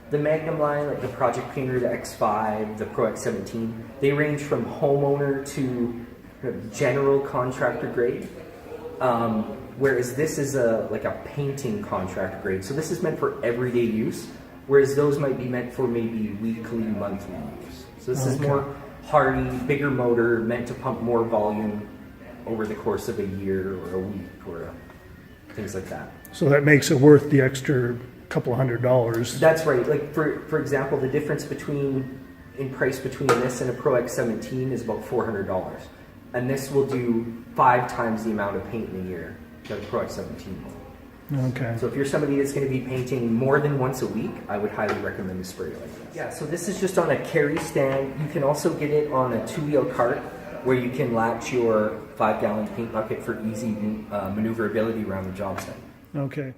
The Magnum line, like the Project Painter, the X5, the Pro X17, they range from homeowner to general contractor grade. Whereas this is like a painting contractor grade. So this is meant for everyday use, whereas those might be meant for maybe weekly, monthly use. So this is more hardy, bigger motor, meant to pump more volume over the course of a year or a week or things like that. So that makes it worth the extra couple $100. That's right. Like for example, the difference in price between this and a Pro X17 is about $400. And this will do 5 times the amount of paint in a year that a Pro X17 will. Okay. So if you're somebody that's going to be painting more than once a week, I would highly recommend a sprayer like this. Yeah, so this is just on a carry stand. You can also get it on a 2-wheel cart where you can latch your 5-gallon paint bucket for easy maneuverability around the job site. Okay.